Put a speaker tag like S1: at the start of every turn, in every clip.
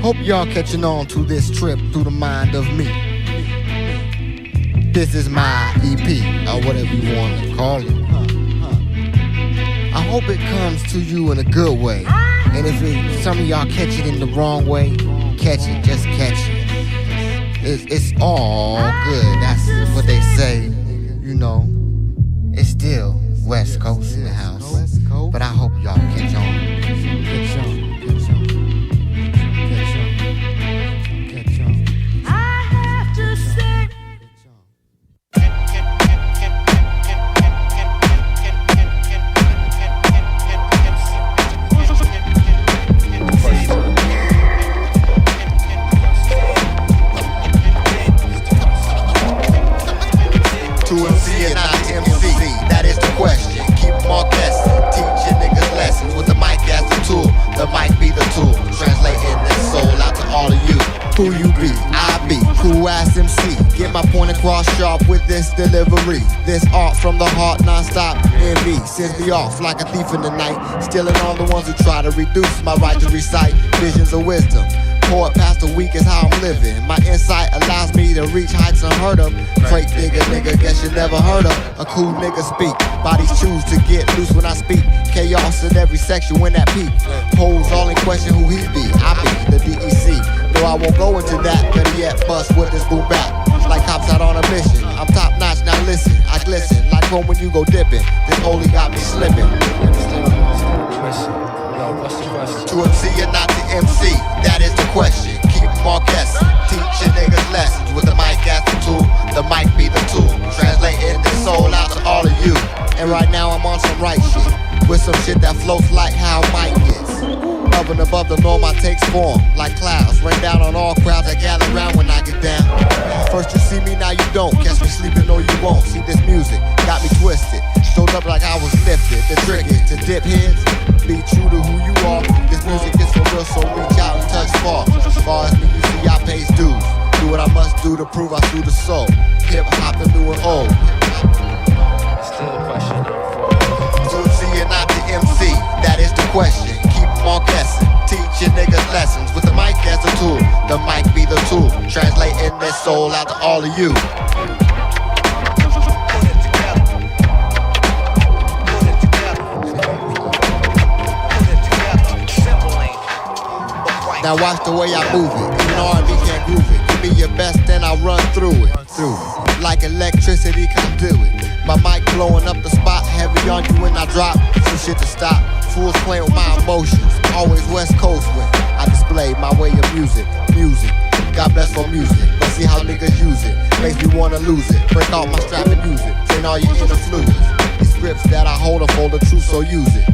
S1: Hope y'all catching on to this trip through the mind of me. This is my EP, or whatever you want to call it. I hope it comes to you in a good way. And if some of y'all catch it in the wrong way, catch it, just catch it. It's all good, that's what they say, you know. It's still West Coast in the house, but I hope y'all catch on. Who you be? I be cool ass MC. Get my point across sharp with this delivery. This art from the heart, non-stop envy. Sends me off like a thief in the night, stealing all the ones who try to reduce my right to recite visions of wisdom. Pour it past the week is how I'm living. My insight allows me to reach heights unheard of. Crate digger nigga, guess you never heard of a cool nigga speak. Bodies choose to get loose when I speak. Chaos in every section when that peak. Hoes all in question who he be. I be the DEC. No, I won't go into that, better yet bust with this boom back. Like cops out on a mission. I'm top notch, now listen. I glisten like home when you go dipping. This only got me slipping. To MC and not to MC, that is the question. Keep them all guessing. Teaching niggas lessons with the mic as the tool. The mic be the tool. Translating this soul out to all of you. And right now I'm on some right shit. With some shit that floats like how Mike is. Up and above the norm, I takes form like clouds. Rain down on all crowds that gather round when I get down. First you see me, now you don't. Catch me sleeping, no you won't. See this music, got me twisted. Showed up like I was lifted. The trick is to dip heads. Be true to who you are. This music is for real, so reach out and touch far. As far as me, you see, I pays dues. Do what I must do to prove I through the soul. Hip hop the new and old.
S2: Still a question.
S1: To MC and not the MC, that is the question. Keep them all guessing. Teaching niggas lessons with the mic as the tool. The mic be the tool. Translating this soul out to all of you. Now watch the way I move it. Even R&B can't groove it. Give me your best, then I'll run through it. Like electricity, come do it. My mic blowing up the spot, heavy on you when I drop. Some shit to stop. Fools playing with my emotions. Always West Coast when I display my way of music. Music. God bless for music. But see how niggas use it. Makes me wanna lose it. Break out my strap and use it. Train all your inner fluids. These scripts that I hold are for the truth, so use it.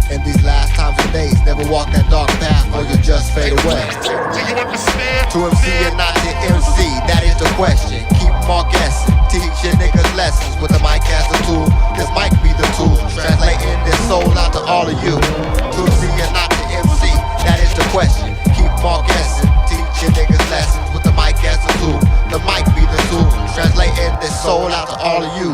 S1: In these last times and days, never walk that dark path or you just fade away.
S3: Do you understand?
S1: To MC and not to MC, that is the question. Keep them all guessing. Teach your niggas lessons with the mic as the tool. This might be the tool. Translating this soul out to all of you. To MC and not to MC, that is the question. Keep them all guessing. Teach your niggas lessons with the mic as the tool. The mic be the tool. Translating this soul out to all of you.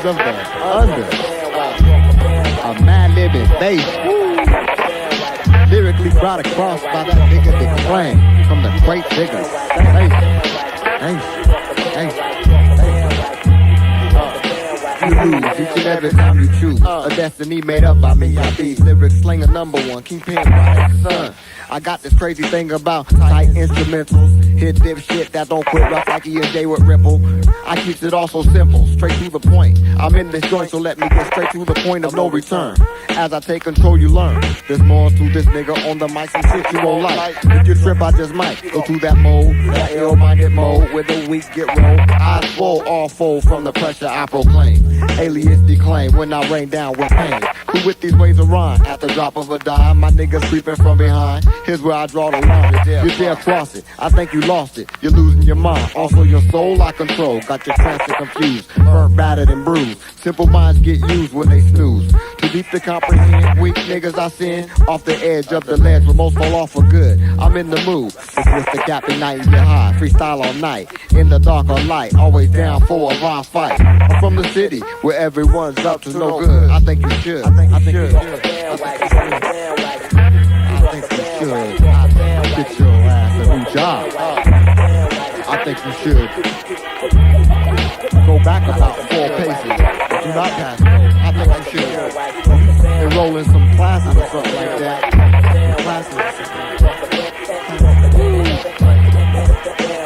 S1: Of the under a Madlib is bass. Lyrically brought across by that nigga Declaime from the great diggers. Thanks. You lose each and every time you choose a destiny made up by me. I be lyrics slinger number one, kingpin by the sun. I got this crazy thing about tight instrumentals. Hit dip shit that don't quit rough like E&J with Ripple. I keep it all so simple, straight to the point. I'm in this joint, so let me get straight to the point of no return. As I take control, you learn. There's more to this nigga on the mic, some shit you won't like. If you trip, I just might go to that mode, that ill-minded mode, where the weak get rolled. Eyes full, all fold from the pressure I proclaim. Alien it's Declaime when I rain down with pain. Who with these ways of rhyme? At the drop of a dime, my niggas creeping from behind. Here's where I draw the line. You dare cross it, I think you lost it. You're losing your mind, also your soul I control. Got your transit confused, burnt, battered, and bruised. Simple minds get used when they snooze. Too deep to comprehend, weak niggas I send off the edge of the ledge where most fall off for good. I'm in the mood, to twist the cap at night and get high. Freestyle all night, in the dark or light, always down for a violent fight. I'm from the city where everyone's up to no good. I think you should. I think you should. Get your ass a new job. I think you should go back about 4 paces. Do not pass go. I think you should enroll in some classes or something like that. Classes.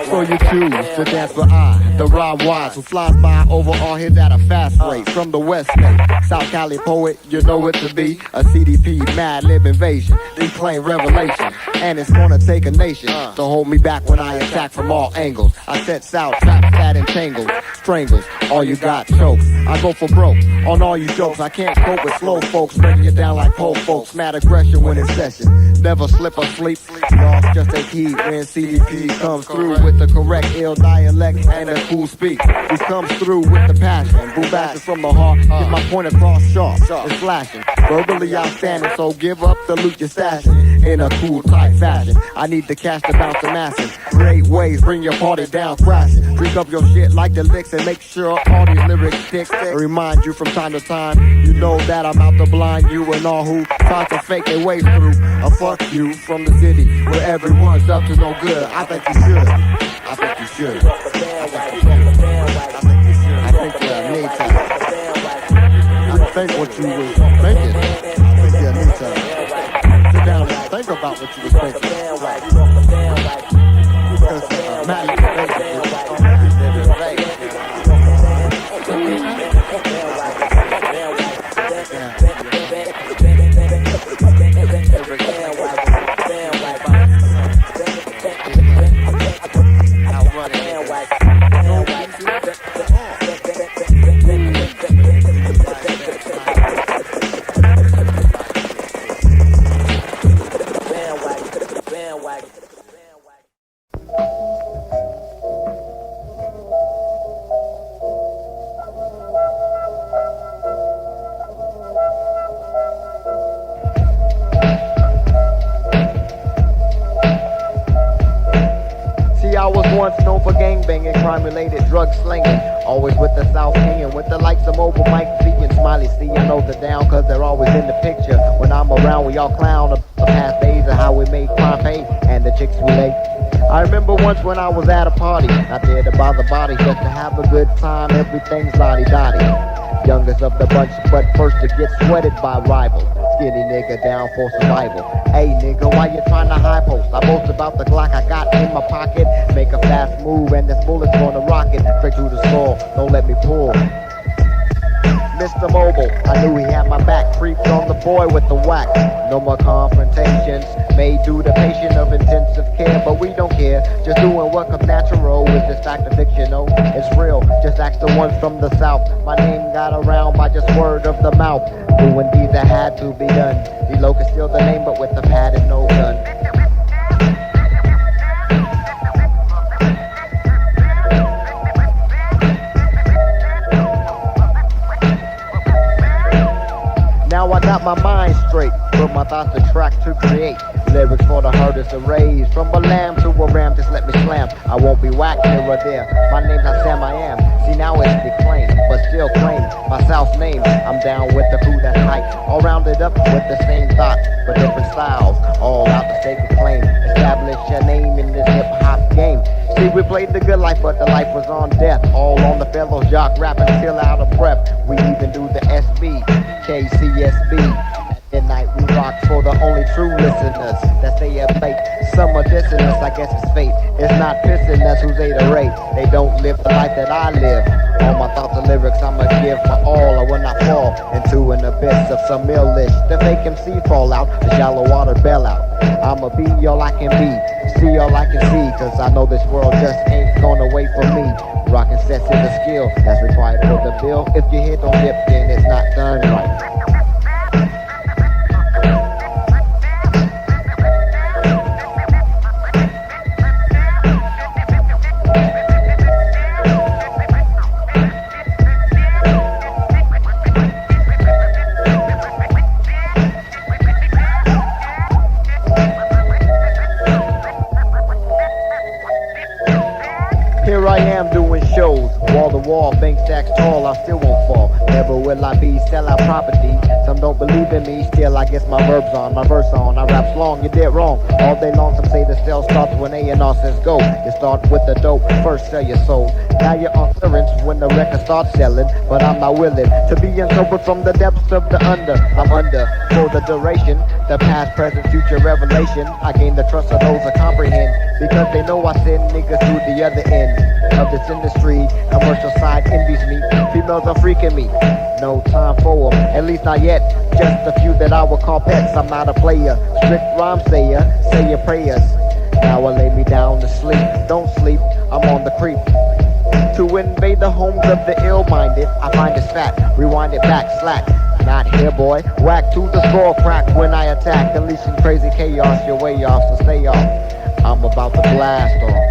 S1: So you choose to dance for I, the rhyme wise, who flies by over all hits at a fast rate. From the West State, South Cali poet, you know it to be a CDP, Madlib invasion, Declaime revelation. And it's gonna take a nation to hold me back when I attack from all angles. I set south, traps that entangles, strangles, all you got chokes. I go for broke on all you jokes. I can't cope with slow folks, breaking you down like pole folks. Mad aggression when in session, never slip or sleep. Lost just a key when CDP comes through with the correct ill dialect and a cool speak. He comes through with the passion, bombastic from the heart. Get my point across sharp, it's flashing. Verbally outstanding, so give up the loot you're stashing in a cool tight fashion. I need the cash to bounce the masses. Great ways, bring your party down crashing. Drink up your shit like the licks and make sure all these lyrics stick. Remind you from time to time, you know that I'm out to blind you and all who try to fake their way through. A fuck you from the city where everyone's up to no good. I think you should. I think you should. I think you need time. I think what you was thinking. I think you need time. Sit down and think about what you was thinking. Because Madlib crime-related drug slinging, always with the South King, with the likes of Mobile Mike V and Smiley C. I know they're down cause they're always in the picture. When I'm around, we all clown the past days of how we made crime pay and the chicks we late. I remember once when I was at a party, not there to bother body, just to have a good time, everything's lottie-dottie. Youngest of the bunch, but first to get sweated by rivals. Skinny nigga down for survival. Hey nigga, why you trying to high post? I boast about the Glock I got in my pocket. Make a fast move and this bullet's gonna rock it straight through the skull. Don't let me pull. Mr. Mobile, I knew he had my back. Creeped on the boy with the whack. No more confrontations. Made through the patient of intensive care, but we don't care. Just doing what comes natural with this fact of fictional. It's real. Just ask the ones from the south. My name got around by just word of the mouth. Doing deeds that had to be done. D-Loc is still the name, but with the pad and no gun. Now I got my mind straight, put my thoughts to track to create lyrics for the hardest to raise. From a lamb to a ram, just let me slam. I won't be whacked here or there. My name's not Sam, I am. See now it's Declaime, but still claim my South name. I'm down with the crew that's hype, all rounded up with the same thoughts, but different styles. All out to stake a claim. Establish your name in this hip hop game. See, we played the good life, but the life was on death. All on the fellow jock rapping still out of breath. We even do the SB, KCSB. At night we rock for the only true listeners that stay up late. Some are dissing us, I guess it's fate. It's not pissing us who's 8 or 8. They don't live the life that I live. All my thoughts and lyrics I'ma give my all. I will not fall into an abyss of
S4: some millish. The fake MC fall out, the shallow water bail out. I'ma be all I can be, see all I can see, cause I know this world just ain't gonna wait for me. Rockin' sets is a skill that's required for the bill. If your head don't dip, then it's not done right. Here I am doing shows, wall to wall, bank stacks tall, I still won't fall. Never will I be, sell out property. Some don't believe in me, still I guess my verbs on, my verse on. I rap long, you did wrong. All day long, some say the sale starts when A&R says go. You start with the dope, first sell your soul. Now you're on clearance when the record starts selling. But I'm not willing to be sober from the depths of the under. I'm under for the duration, the past, present, future revelation. I gain the trust of those that comprehend, because they know I send niggas to the other end of this industry. Commercial side envies me, females are freaking me. No time for them, at least not yet. Just a few that I would call pets. I'm not a player, strict rhyme sayer. Say your prayers. Now I lay me down to sleep. Don't sleep, I'm on the creep to invade the homes of the ill-minded. I find it's fat, rewind it back, slack. Not here, boy. Whack to the score, crack when I attack. Unleashing crazy chaos, your way off, so stay off. I'm about to blast off.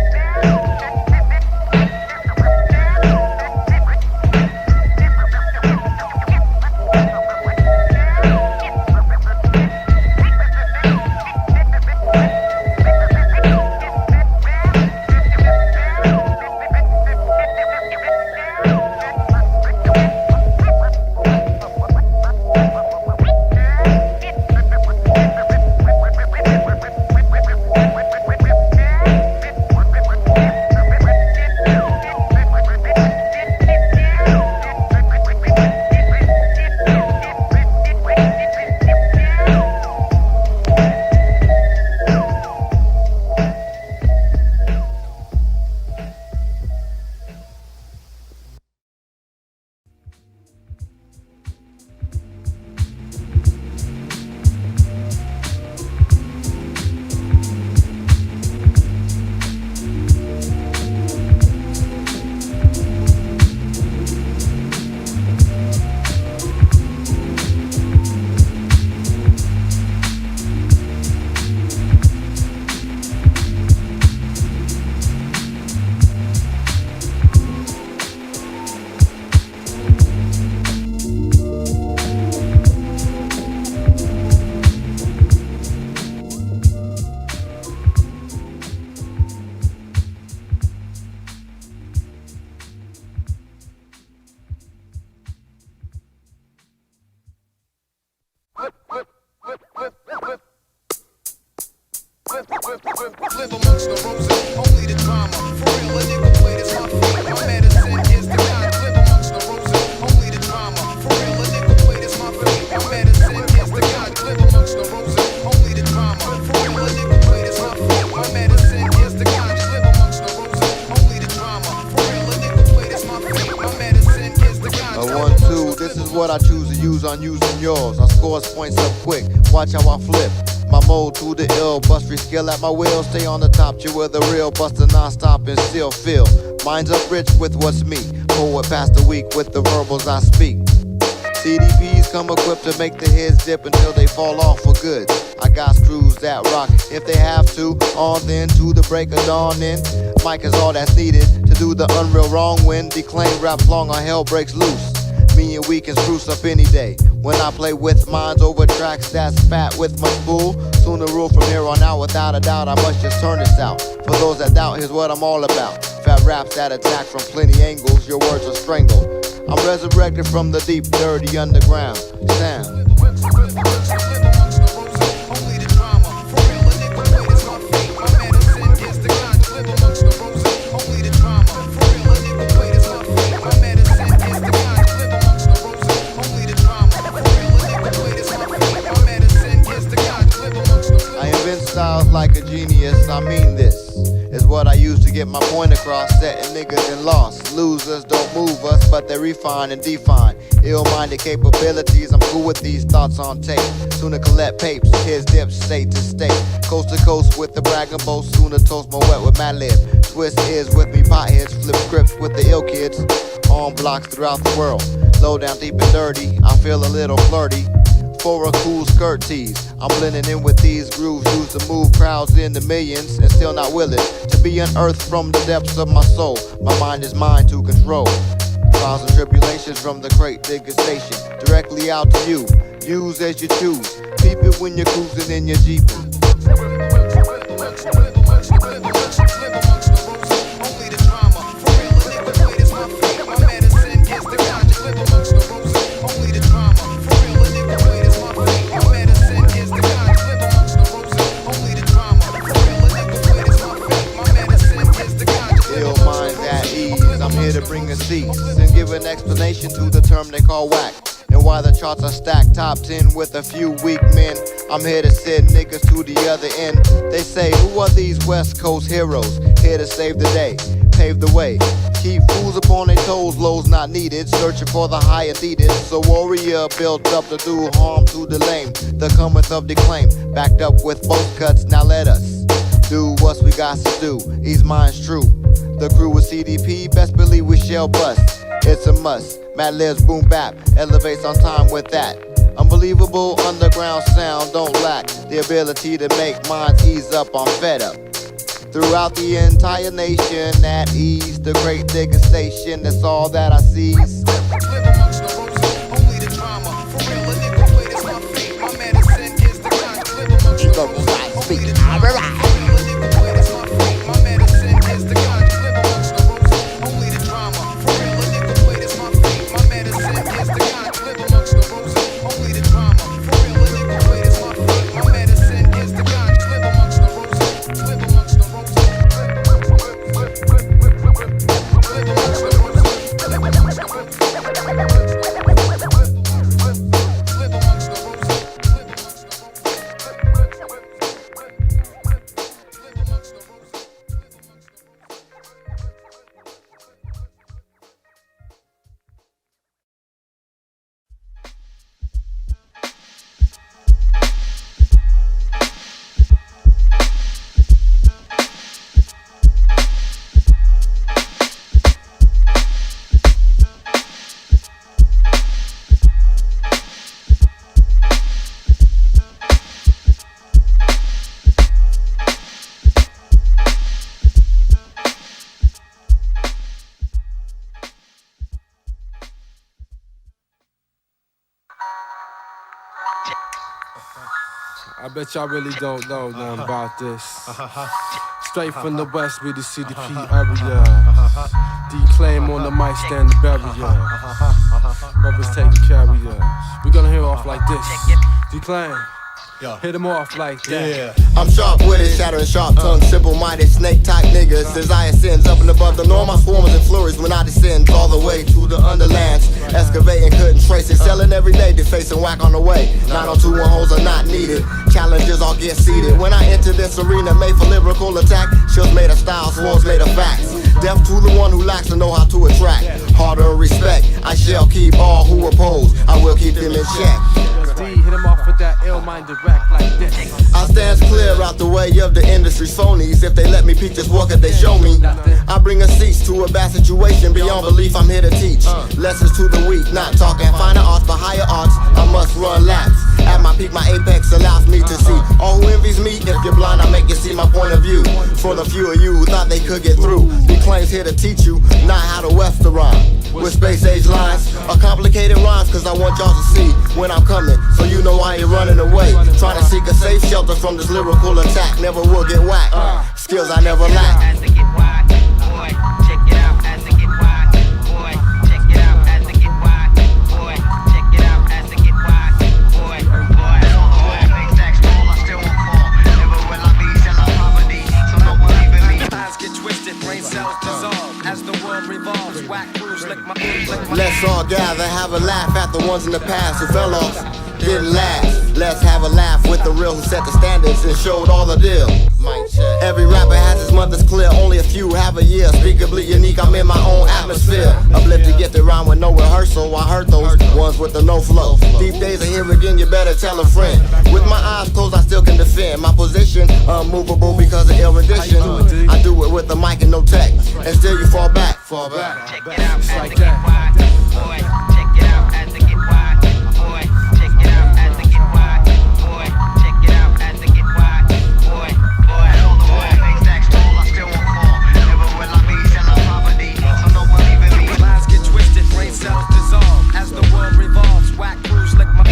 S5: Live amongst the roses, only the drama. For real, a nigga play this my feet. My medicine is the kind. Live amongst the roses, only the drama. For real, a nigga play this my feet. My medicine is the kind. Live amongst the roses, only the drama. For real, a nigga play this my feet. My medicine is the kind. Live amongst the roses, only the drama. For real, a nigga play this my feet. My medicine is the kind.
S1: A 1-2, this is what I choose to use on using yours. I scores points up quick, watch how I flip. My mode to the ill, bust free skill at my will. Stay on the top, you were the real buster non-stop and still feel. Minds up rich with what's me. Forward past the week with the verbals I speak. CDPs come equipped to make the heads dip until they fall off for good. I got screws that rock if they have to. On then to the break of dawn in. Mic is all that's needed to do the unreal wrong when Declaime raps long or hell breaks loose. Me and we can spruce up any day. When I play with minds over tracks that's fat with my spool. Soon to rule from here on out without a doubt. I must just turn this out. For those that doubt, here's what I'm all about. Fat raps that attack from plenty angles. Your words are strangled. I'm resurrected from the deep, dirty underground sound. Styles like a genius, I mean this is what I use to get my point across, setting niggas in loss. losers don't move us, but they refine and define ill-minded capabilities. I'm cool with these thoughts on tape. Sooner collect papes, here's dips state to state, coast to coast with the brag and boast. Sooner toast my wet with Madlib. Twist ears with me, potheads, flip scripts with the ill kids on blocks throughout the world. Low down, deep and dirty, I feel a little flirty for a cool skirt tease. I'm blending in with these grooves used to move crowds in the millions, and still not willing to be unearthed from the depths of my soul. My mind is mine to control. Trials and tribulations from the crate digger station, directly out to you. Use as you choose. Peep it when you're cruising in your Jeep. To bring a cease and give an explanation to the term they call whack, and why the charts are stacked top 10 with a few weak men. I'm here to send niggas to the other end. They say, who are these West Coast heroes? Here to save the day, pave the way, keep fools upon their toes, lows not needed, searching for the high and needed. So warrior built up to do harm to the lame. The cometh of Declaime, backed up with both cuts. Now let us do what we got to do, ease minds true. The crew with CDP, best believe we shall bust. It's a must. Madlib's boom bap elevates on time with that. Unbelievable underground sound don't lack the ability to make minds ease up on fed up. Throughout the entire nation, at ease, the great digger station, that's all that I seize.
S2: I bet y'all really don't know nothing about this. Straight from the west with the CDP area. Declaime on the mic, stand the barrier. Brothers taking carrier. We gonna hear off like this. Declaime. Hit them off like that.
S1: I'm sharp with it, shattering sharp tongue, simple-minded, snake-type niggas. Desire sins up and above the norm. My swarmers and flurries when I descend all the way to the underlands. Excavating, couldn't trace it, selling every day, defacing whack on the way. 902 holes are not needed. Challenges all get seated. When I enter this arena, made for lyrical attack. Shields made of style, swords made of facts. Deaf to the one who lacks to know how to attract. Harder respect, I shall keep all who oppose. I will keep them in check.
S2: Hit him off with that ill-minded rap like this.
S1: I stand clear out the way of the industry's phonies. If they let me peek this what could they show me? I bring a cease to a bad situation. Beyond belief, I'm here to teach lessons to the weak. Not talking finer arts, but higher arts. I must run laps. At my peak, my apex allows me to see all who envies me. If you're blind, I make you see my point of view. For the few of you who thought they could get through, Declaime's here to teach you not how to west the rhyme. With space age lines or complicated rhymes, cause I want y'all to see when I'm coming, so you know I ain't running away. Trying to seek a safe shelter from this lyrical attack. Never will get whacked. Skills I never lack.
S6: As they get wide, boy, check it out. As they get wide, boy, check it out. As they get wide, boy, check it out. As they get wide, boy, boy. Make stacks roll, I still won't fall. Never will I be selling poverty, so don't believe in me. Eyes get twisted, brain cells dissolve as the world revolves. Whack crews lick my
S1: Let's all gather, have a laugh at the ones in the past who fell off, didn't last. Let's have a laugh with the real who set the standards and showed all the deal. Every rapper has his mother's clear, only a few have a year. Speakably unique, I'm in my own atmosphere. Uplifted, get the rhyme with no rehearsal. I heard those ones with the no flow. Deep days are here again, you better tell a friend. With my eyes closed, I still can defend my position, unmovable because of erudition. I do it with a mic and no tech, and still you fall back.
S6: Check it out as I get wide, boy. Check it out as I get wide, boy. Check it out as I get wide, boy. Check it out as I get wide, boy. Boy, make stacks tall, I still won't fall. Never will I be selling property, so don't believe in me.
S5: Lives get twisted, brain cells dissolve as the world revolves. Whack crews lick my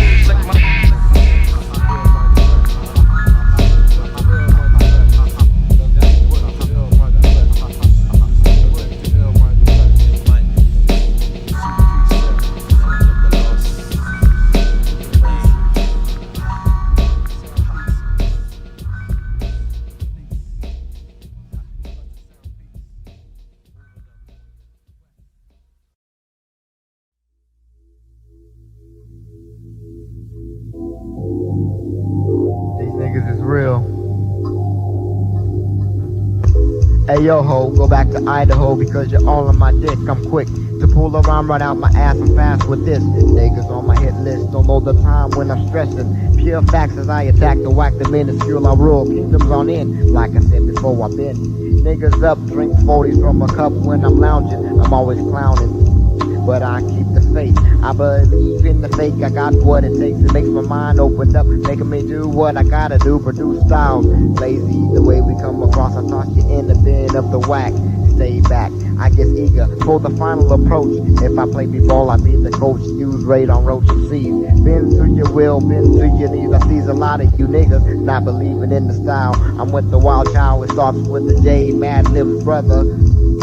S4: Hey yo ho, go back to Idaho because you're all on my dick. I'm quick to pull around, right out my ass. I'm fast with this. Niggas on my hit list don't know the time when I'm stressing. Pure facts as I attack to whack the minuscule. I rule kingdoms on in. Like I said before, I've been niggas up, drink 40s from a cup when I'm lounging. I'm always clowning, but I keep the faith. I believe in the fake. I got what it takes. It makes my mind open up, making me do what I gotta do. Produce styles, lazy the way we come across. I toss you in the bin of the whack. Stay back, I get eager for the final approach. If I play b-ball, I be the coach. Use radon, roach and seeds. Bend to your will, bend to your knees. I sees a lot of you niggas not believing in the style. I'm with the Wildchild. It starts with the J, Madlib's brother.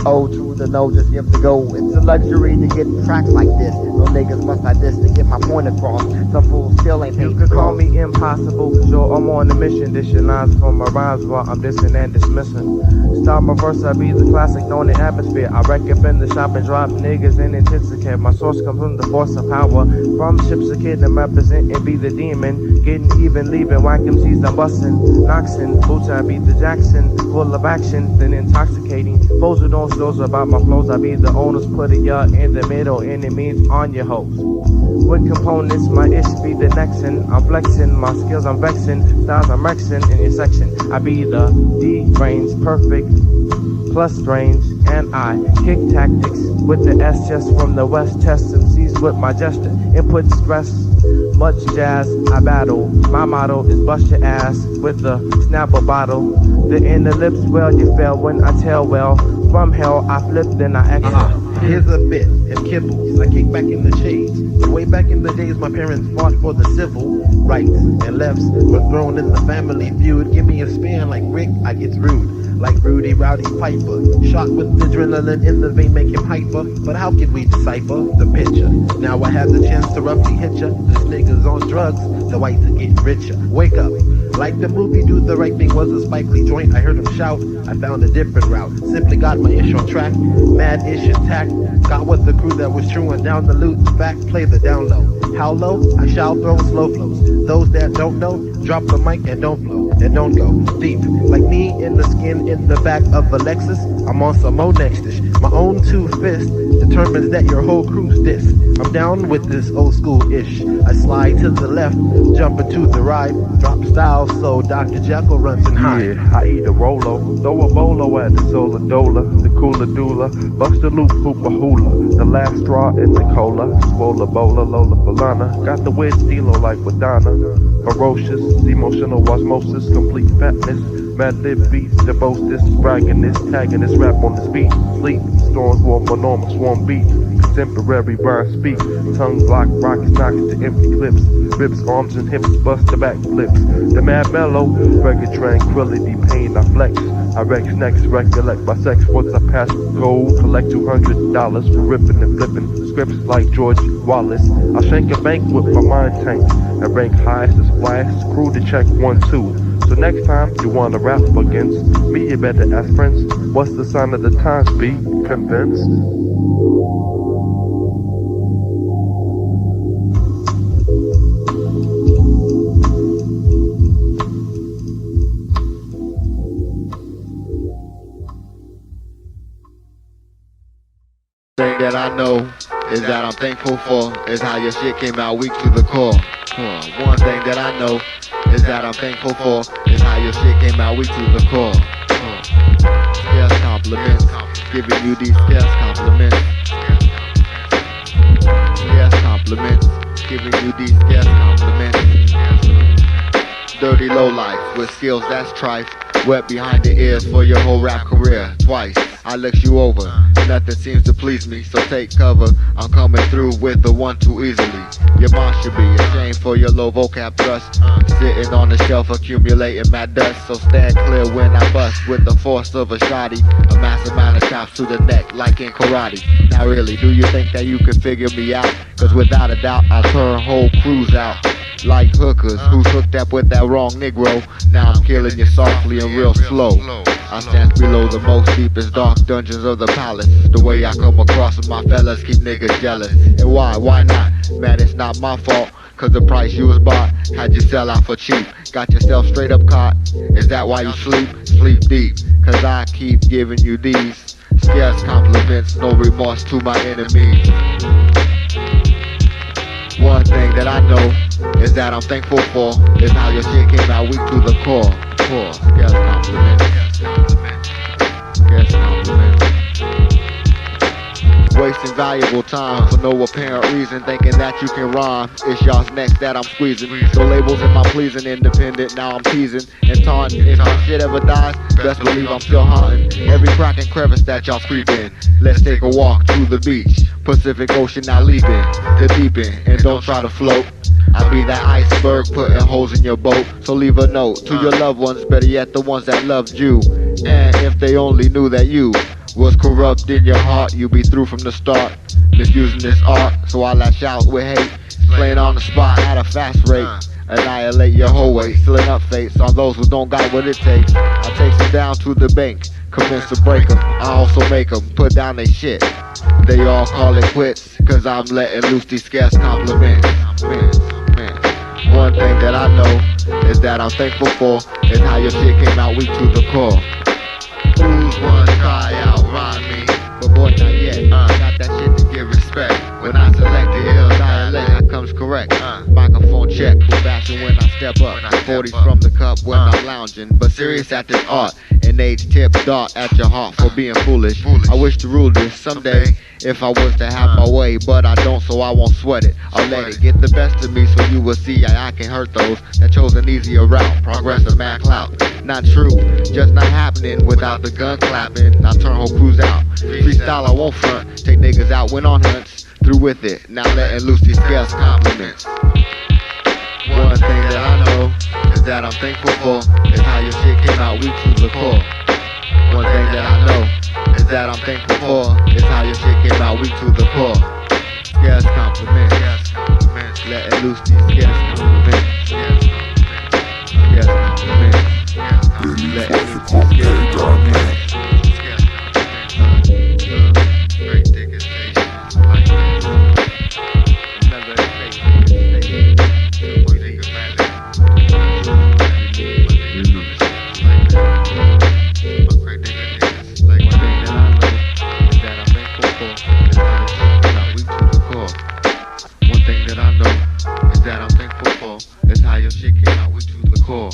S4: O to the no, just give the go. It's a luxury to get tracks like this. No niggas must I diss to get my point across. Some fools still ain't paid.
S7: You could call me impossible, cause yo, I'm on a mission. Dish your lines from my rhymes while I'm dissing and dismissing. Start my verse, I be the classic known in atmosphere. I wreck up in the shop and drop niggas in intoxicate. My source comes from the force of power. From ships a kid, I'm representing, be the demon. Getting even, leaving, whack MCs, I'm busting. Noxing, boots, I be the Jackson. Full of action, then intoxicating. Foes who don't shows about my flows, I be the owners, put it y'all in the middle, enemies on your hoes. With components, my ish be the nexin. I'm flexing, my skills I'm vexing, styles I'm rexing in your section. I be the D-brains, perfect, plus strange, and I kick tactics with the S just from the west. Test MCs with my gesture, input stress, much jazz, I battle. My motto is bust your ass with the snapper bottle. The inner lips, well, you fail when I tell well. From hell, I flip, then I exhale.
S8: Here's a bit, and kibbles, I kick back in the shades. But way back in the days, my parents fought for the civil rights and lefts were thrown in the family feud. Give me a span like Rick, I get rude. Like Rudy Rowdy Piper, shot with adrenaline in the vein, make him hyper. But how can we decipher the picture? Now I have the chance to roughly hit ya. This nigga's on drugs, the whites are getting richer. Wake up, like the movie Do the Right Thing was a Spike Lee joint. I heard him shout, I found a different route. Simply got my ish on track, mad ish intact. Got with the crew that was chewing down the loot. Back, play the down low. How low? I shall throw slow flows. Those that don't know, drop the mic and don't flow. And don't go deep, like knee in the skin in the back of a Lexus. I'm on some more next-ish. My own two fists determines that your whole crew's diss. I'm down with this old school-ish. I slide to the left, jump into the right, drop style so Dr. Jekyll runs and hide.
S7: Yeah, I eat a Rolo, throw a bolo at the solar dola, the cooler doula, bust a loop, hoop a hula, the last straw in the cola, swola bola, lola falana, got the wedge stilo like Madonna, ferocious, emotional osmosis, complete fatness, Madlib beats, the boastest, bragging this, tagging this rap on the beat, sleep, storms, warm, enormous, swarm beats, contemporary rhyme speak, tongue block, rockets, knocking to empty clips, rips, arms and hips, bust the back flips, the mad mellow, rugged tranquility, pain, I flex, I rex next, recollect my sex, once I pass gold, collect $200 for ripping and flipping scripts like George Wallace, I shank a bank with my mind tank, and rank highest as flash, crew to check 1, 2. So next time you wanna rap against me, you better ask friends, what's the sign of the times, be convinced?
S1: that I know is that I'm thankful for is how your shit came out weak to the core. One thing that I know is that I'm thankful for is how your shit came out weak to the core. Scarce compliments, giving you these scarce compliments. Scarce compliments, giving you these scarce compliments. Dirty lowlife with skills that's trife. Wet behind the ears for your whole rap career. Twice I looked you over, nothing seems to please me, so take cover. I'm coming through with the WunTwo easily. Your mom should be ashamed for your low vocab thrust. Sitting on the shelf accumulating mad dust, so stand clear when I bust with the force of a shotty. A massive amount of chops to the neck like in karate. Now really, do you think that you can figure me out? Cause without a doubt I'll turn whole crews out like hookers who's hooked up with that wrong Negro. Now I'm killing you softly and real slow. I stand below the most deepest dark dungeons of the palace. The way I come across with my fellas keep niggas jealous. And why? Why not? Man, it's not my fault. Cause the price you was bought had you sell out for cheap. Got yourself straight up caught. Is that why you sleep? Sleep deep. Cause I keep giving you these scarce compliments, no remorse to my enemies. One thing that I know is that I'm thankful for is how your shit came out weak to the core. Scarce compliments. Scarce compliments. Wasting valuable time for no apparent reason, thinking that you can rhyme. It's y'all's next that I'm squeezing. No labels in my pleasing, independent. Now I'm teasing and taunting. If my shit ever dies, best believe I'm still haunting every crack and crevice that y'all creep in. Let's take a walk to the beach. Pacific Ocean, now leap in the deep end and don't try to float. I'll be that iceberg putting holes in your boat. So leave a note to your loved ones, better yet the ones that loved you. And if they only knew that you was corrupt in your heart, you'd be through from the start. Misusing this art, so I lash out with hate. Playing on the spot at a fast rate. Annihilate your whole way, sealing up fates on those who don't got what it takes. I take them down to the bank, convinced to break them. I also make them put down their shit. They all call it quits, cause I'm letting loose these scarce compliments. One thing that I know is that I'm thankful for is how your shit came out weak to the core. Who's wanna try out rhyme me? But boy, not yet. Got that shit to give respect. When I select the ill dialect, that comes correct. Microphone check, full fashion when I step up. 40s from the cup when I'm lounging, but serious at this art. An age tip dart at your heart for being foolish. I wish to rule this someday if I was to have my way, but I don't, so I won't sweat it. I'll let it get the best of me, so you will see I can hurt those that chose an easier route. Progress of mad clout, not true, just not happening without the gun clapping. I turn whole crews out. Freestyle, I won't front. Take niggas out, went on hunts. Through with it, now letting loose these scarce compliments. One thing that I know is that I'm thankful for is how your shit came out weak to the core. One thing that I know is that I'm thankful for is how your shit came out weak to the core. Scarce compliments. Letting loose these scarce compliments. Scarce compliments. Letting loose these scarce compliments. Great diggers, like this. Another fake niggas, boy niggas mad at me. Great niggas, like one thing that I know is that I'm thankful for is how your shit came out weak to the core. One thing that I know is that I'm thankful for is how your shit came out weak to the core.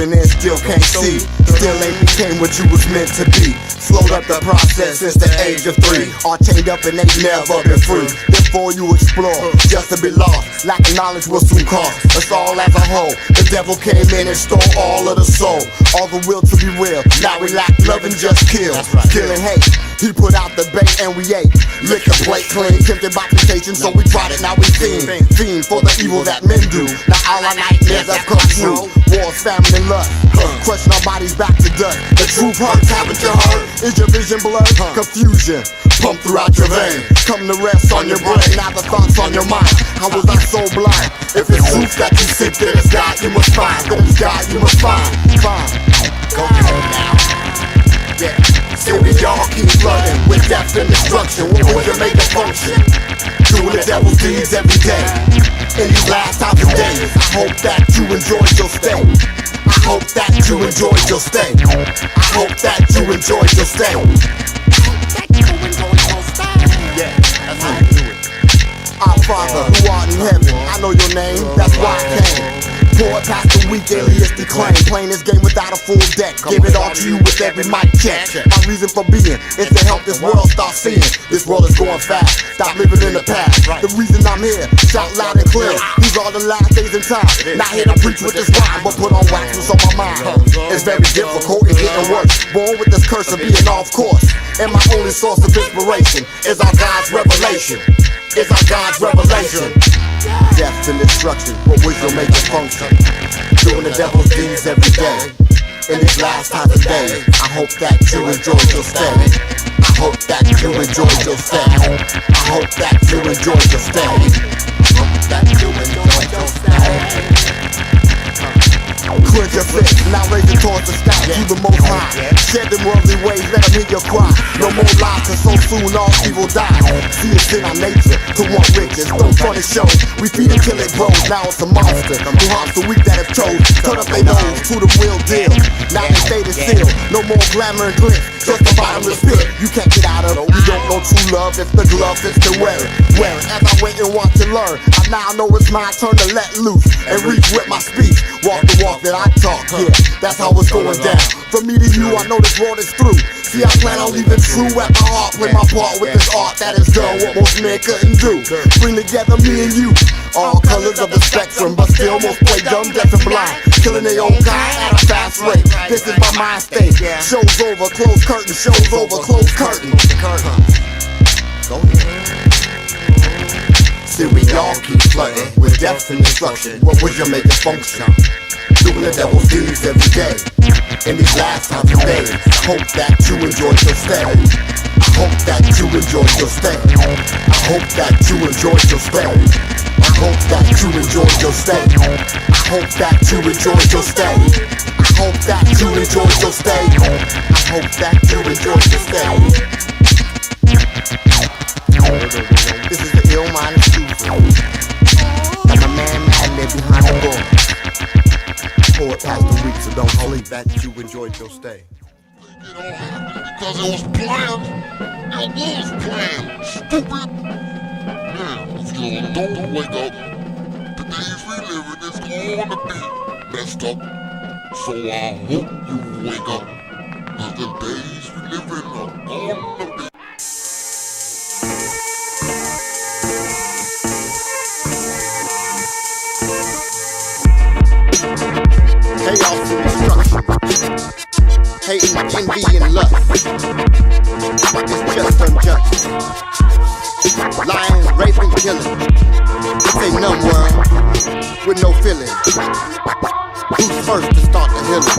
S9: And still can't see, still ain't became what you was meant to be. Slowed up the process since the age of 3. All chained up and ain't never been free. Therefore you explore, just to be lost. Lack of knowledge will soon cost us all as a whole. The devil came in and stole all of the soul, all the will to be real. Now we lack love and just kill, kill and hate. He put out the bait and we ate. Lick the plate clean, tempted by temptation, so we tried it, now we fiend. Fiend for the evil that men do. Now all our nightmares have come true. Wars, famine, and lust, crushing our bodies back to dust. The true hurts haven't you heard? Is your vision blurred? Confusion, pump throughout your veins. Come to rest on your brain, now the thoughts on your mind. How was I so blind? If it's truth that you seek, then it's God you must find. Then it's God you must find. Go home now. Yeah. See, we all keep flooding with death and destruction. What would you make it function? Doing the devil's deeds every day. In these last times of days, I hope that you enjoyed your stay. I hope that you enjoyed your stay. I hope that you enjoyed your stay. Yeah, that's how you do it. Our Father who art in heaven, I know your name, that's why I came. Pour past the weak alias Declaime. Playing this game without a full deck. Give it all to you with every mic check. My reason for being is to help this world start seeing. This world is going fast, stop living in the past. The reason I'm here, shout loud and clear. These are the last days in time. Not here to preach with this rhyme, but put on wax what's on my mind. It's very difficult and getting worse. Born with this curse of being off course. And my only source of inspiration is our God's revelation. Is our God's revelation. Death and destruction, what was your major function? Doing the devil's deeds every day. In these last times of days, I hope that you enjoyed your stay. I hope that you enjoyed your stay. I hope that you enjoyed your stay. I hope that you enjoyed your stay. Clench your fist, now raise it towards the sky, to the most high. Shed them worldly ways, let them hear your cry. No more lies, cause so soon all evil die. See it's in our nature to want riches, don't funny shows. We feed it till it grows, now it's a monster. Who harms the weak that have chose, turn up their nose to the real deal. Now they stay the still, no more glamour and glitz, just a bottomless pit. You can't get out of it, you don't know true love if the glove fits to wear it. Wear it, as I wait and watch and learn, I now know it's my turn to let loose and reach with my speech. Walk the walk that I talk, yeah, that's how it's going down. From me to you, I know this world is through. See, I plan on leaving true at my heart. Play my part with this art that has done what most men couldn't do. Bring together me and you, all colors of the spectrum, but still most play dumb, deaf and blind, killing their own kind at a fast rate. This is my mind state. Show's over, closed curtain. Show's over, closed curtain. Go ahead. See, we all keep flooding with death and destruction. What would you make it function? Doing the devil's deeds every day. In these last times of days, I hope that you enjoyed your stay. I hope that you enjoyed your stay. I hope that you enjoyed your stay. I hope that you enjoyed your stay. I hope that you enjoyed your stay. I hope that you enjoyed your stay. I hope that you enjoyed your stay. This is the ill-minded studio. And my man Madlib behind the door. Pour it past the week, so don't sleep. That you enjoyed your stay.
S3: It all happened because it was planned. It was planned. Stupid. Now, if you don't wake up, the days we living is gonna be messed up. So I hope you wake up, cause the days we living are gonna be.
S9: Chaos and destruction, hate, envy, and lust. It's just unjust. Lying, raping, killing. It's a numb world with no feeling. Who's first to start the healing?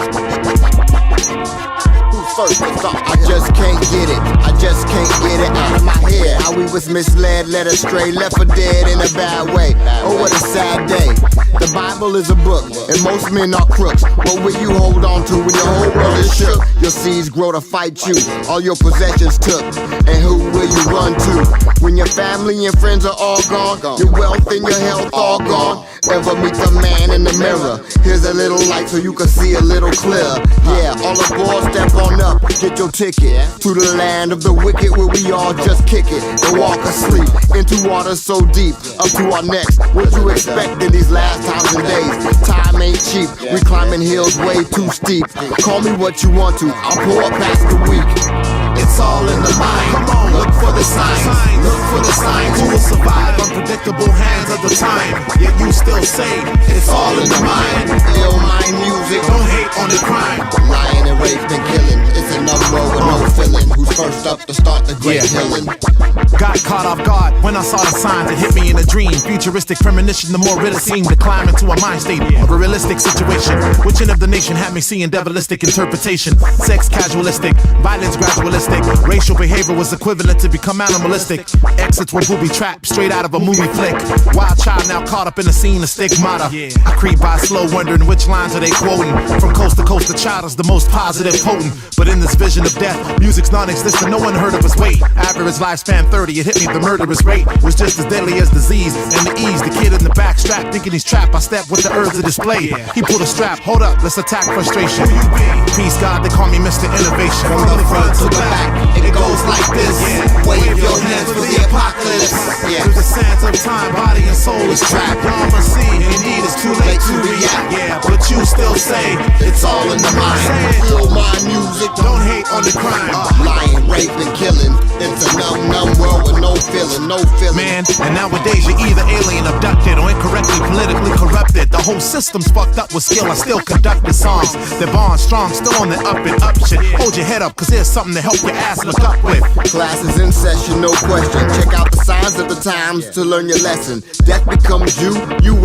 S9: Who's first to start? I just can't get it. I just can't get it out of my head. How we was misled, led astray, left for dead in a bad way. Oh, what a sad day. The Bible is a book, and most men are crooks. What will you hold on to when your whole world is shook? Your seeds grow to fight you, all your possessions took. And who will you run to? When your family and friends are all gone, your wealth and your health all gone. Ever meet the man in the mirror? Here's a little light so you can see a little clear. Yeah, all aboard, step on up, get your ticket to the land of the wicked where we all just kick it and walk asleep into water so deep, up to our necks. What you expect in these last times and days? Time ain't cheap, we climbing hills way too steep. Call me what you want to, I'll pour past the week. It's all in the mind. Come on, look for the signs. Look for the signs. Who will survive unpredictable hands of the time? Yet you still say it's all in the mind. Ill mind music. Don't hate on the crime. Lying and rape and killing. It's a number with no feeling. Who's first
S1: stepped up to start the great healing.
S10: Got caught off guard when I saw the signs. It hit me in a dream. Futuristic premonition, the more it seemed to climb into a mind state of a realistic situation. Which end of the nation had me seeing devilistic interpretation? Sex casualistic, violence gradualistic. Racial behavior was equivalent to become animalistic. Exits were booby trapped straight out of a movie flick. Wildchild now caught up in the scene of stigmata. I creep by slow, wondering which lines are they quoting. From coast to coast, the child is the most positive, potent. But in this vision of death, music's non-existent. No one heard of his weight. Average lifespan 30. It hit me, the murderous rate was just as deadly as disease. And the ease, the kid in the back strap, thinking he's trapped. I step with the herbs to display. He pulled a strap. Hold up, let's attack frustration. Who you be? Peace God, they call me Mr. Innovation.
S1: From the front to the back, it goes like this. Wave your hands for the apocalypse.
S10: Through the sands of time, body and soul is trapped. Y'all must see, indeed it's too late to react. But you still say
S1: It's all in the mind. Feel my music.
S10: don't hate on the crime.
S1: Lying, raping, killing. It's a numb world with no feeling, no feeling.
S10: Man, and nowadays you're either alien abducted or incorrectly politically corrupted. The whole system's fucked up with skill. I still conduct the songs. They're born strong, still on the up and up shit. Hold your head up, cause there's something to help your ass look up with.
S1: Class is in session, no question. Check out the signs of the times to learn your lesson. Death becomes you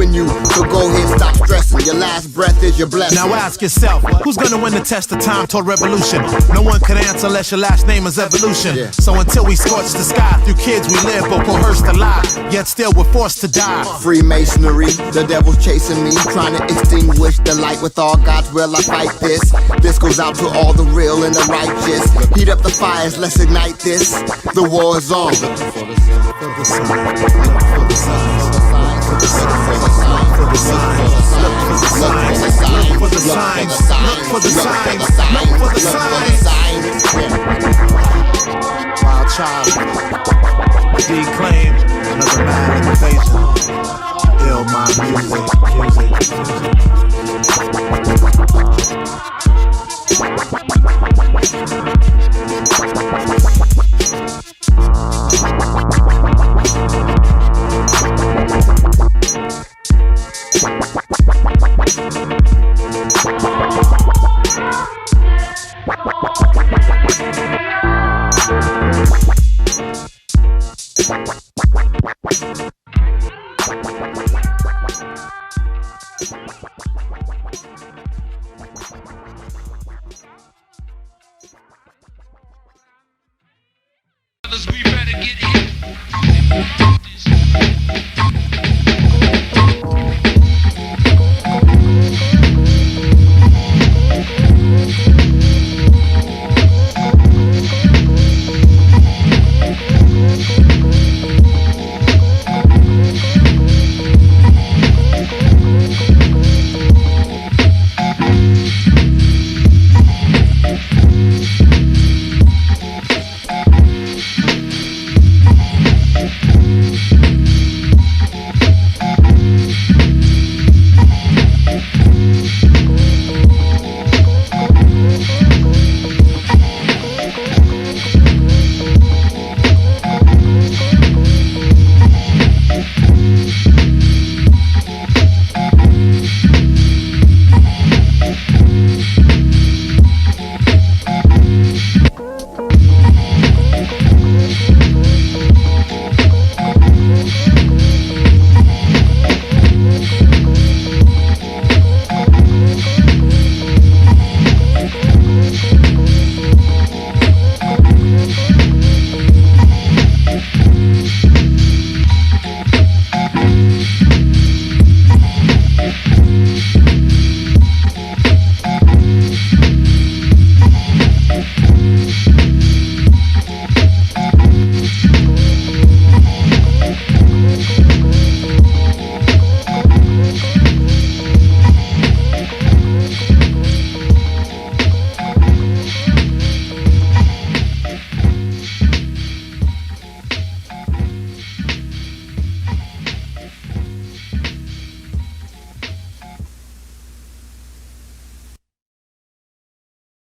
S1: and you. So go ahead, stop stressing. Your last breath is your blessing.
S10: Now ask yourself, who's gonna win the test of time toward revolution? No one can answer unless your last name is evolution. So until we scorch the sky, through kids we live but coerced to lie. Yet still we're forced to die.
S1: Freemasonry, the devil's chasing me, trying to extinguish the light with all God's will. I fight this. This goes out to all the real and the righteous. Heat up the fires, let's ignite this. The war is on.
S10: For the signs. Look for the signs. Look for the signs. Look for the signs. Look for the signs. Wildchild. Declaime. Another mad invasion. Ill my music.
S5: We better get hit.